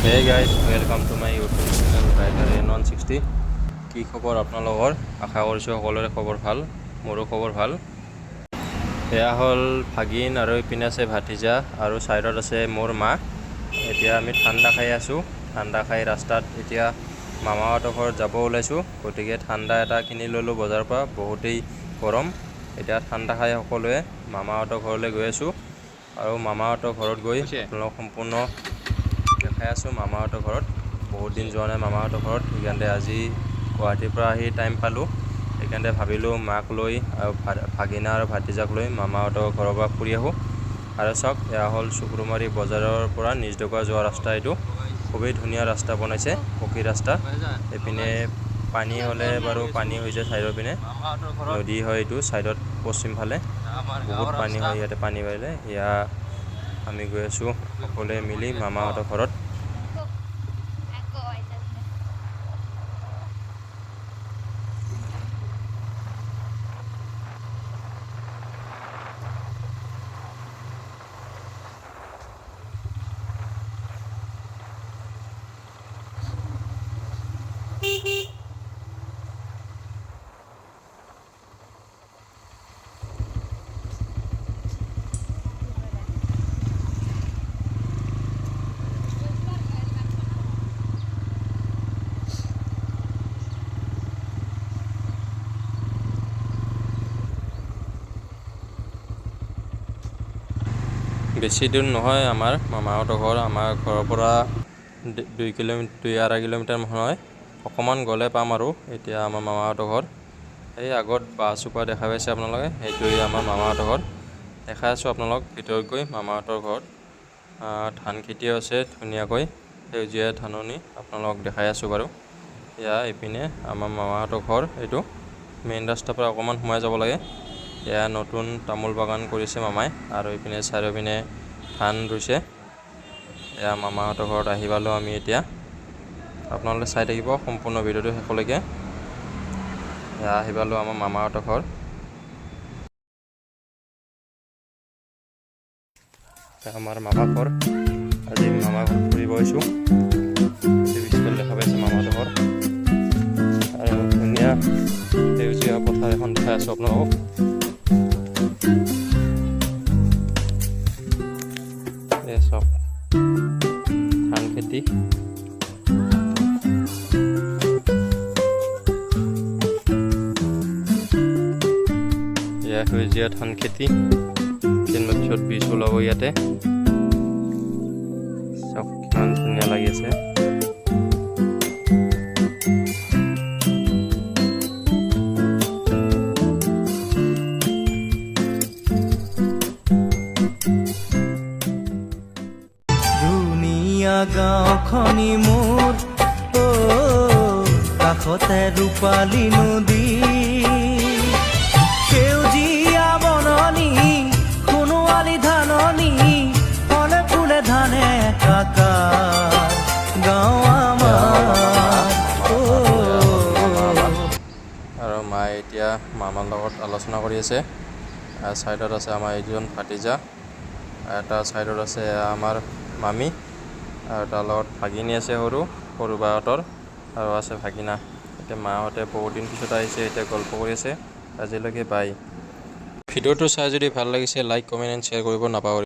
Hey guys, welcome to my YouTube channel Rider N160. কি খবৰ আপোনালোকৰ? আশা কৰিছোঁ সকলোৰে খবৰ ভাল, মোৰো খবৰ ভাল। এয়া হ'ল ভাগিন আৰু ইপিনে আছে ভাতিজা আৰু চাইডত আছে মোৰ মা। এতিয়া আমি ঠাণ্ডা খাই আছোঁ। ঠাণ্ডা খাই ৰাস্তাত এতিয়া মামাহঁতৰ ঘৰত যাব ওলাইছোঁ। গতিকে ঠাণ্ডা এটা কিনি ল'লোঁ বজাৰৰ পৰা, বহুতেই গৰম। এতিয়া ঠাণ্ডা খাই সকলোৱে মামাহঁতৰ ঘৰলৈ গৈ আছোঁ আৰু মামাহঁতৰ ঘৰত গৈ আপোনালোক সম্পূৰ্ণ দেখাই আছোঁ মামাহঁতৰ ঘৰত। বহুত দিন যোৱা নাই মামাহঁতৰ ঘৰত, সেইকাৰণে আজি গুৱাহাটীৰ পৰা আহি টাইম পালোঁ। সেইকাৰণে ভাবিলোঁ মাক লৈ আৰু ভাগিনা আৰু ভাতিজাক লৈ মামাহঁতৰ ঘৰৰ পৰা ফুৰি আহোঁ। আৰু চাওক, এয়া হ'ল চুকুৰুমাৰী বজাৰৰ পৰা নিজডোকা যোৱা ৰাস্তা। এইটো খুবেই ধুনীয়া ৰাস্তা বনাইছে, পকী ৰাস্তা। এইপিনে পানী হ'লে বাৰু পানী হৈ যায় চাইডৰ পিনে, নদী হয় এইটো চাইডত পশ্চিম ফালে, বহুত পানী হয় ইয়াতে। পানী বাঢ়িলে এয়া আমি গৈ আছোঁ সকলোৱে মিলি মামাহঁতৰ ঘৰত। বেছি দূৰ নহয় আমাৰ মামাহঁতৰ ঘৰ। আমাৰ ঘৰৰ পৰা 2-2.5 কিলোমিটাৰ হয়। অকণমান গ'লে পাম আৰু এতিয়া আমাৰ মামাহঁতৰ ঘৰ। এই আগত বাঁহজোপা দেখা পাইছে আপোনালোকে, সেইটোৱে আমাৰ মামাহঁতৰ ঘৰ। দেখাই আছোঁ আপোনালোক ভিতৰত গৈ মামাহঁতৰ ঘৰত। ধান খেতিও আছে ধুনীয়াকৈ, সেউজীয়া ধাননি আপোনালোক দেখাই আছোঁ বাৰু। এয়া এইপিনে আমাৰ মামাহঁতৰ ঘৰ। এইটো মেইন ৰাস্তাৰ পৰা অকণমান সোমাই যাব লাগে। এয়া নতুন তামোল বাগান কৰিছে মামাই, আৰু এইপিনে চাৰিও পিনে ধান ৰুইছে। এয়া মামাহঁতৰ ঘৰত আহি পালোঁ আমি এতিয়া। আপোনালোকে চাই থাকিব সম্পূৰ্ণ ভিডিঅ'টো শেষলৈকে। এয়া আহি পালোঁ আমাৰ মামাহঁতৰ ঘৰ। আমাৰ মামা ঘৰ, আজি মামা ঘৰ ফুৰিব আহিছোঁ। পিছফালে দেখা পাইছে মামাহঁতৰ ঘৰ, আৰু ধুনীয়া সেউজীয়া পথাৰ এখন দেখাই আছোঁ আপোনালোকক। চব ধান খেতি। এয়া সেউজীয়া ধান খেতি, কেইদিনমান পিছত বীজ ওলাব ইয়াতে। চব কিমান ধুনীয়া লাগি আছে। গাঁওখনি মোৰ কাষতে ৰূপালী নদী, সেউজীয়া বননি, সোণোৱালী ধাননি, ফলে ফুলে ধানে একাকাৰ গাঁও আমাৰ। আৰু মায়ে এতিয়া মামাৰ লগত আলোচনা কৰি আছে। ছাইডত আছে আমাৰ এইজন ভাতিজা, এটা ছাইডত আছে আমাৰ মামী, আৰু তাৰ লগত ভাগিনী আছে সৰু বাহঁতৰ, আৰু আছে ভাগিনা। এতিয়া মাহঁতে বহুত দিন পিছত আহিছে, এতিয়া গল্প কৰি আছে। আজিলৈকে বাই। ভিডিঅ'টো চাই যদি ভাল লাগিছে লাইক, কমেণ্ট এণ্ড শ্বেয়াৰ কৰিব নাপাহৰিব।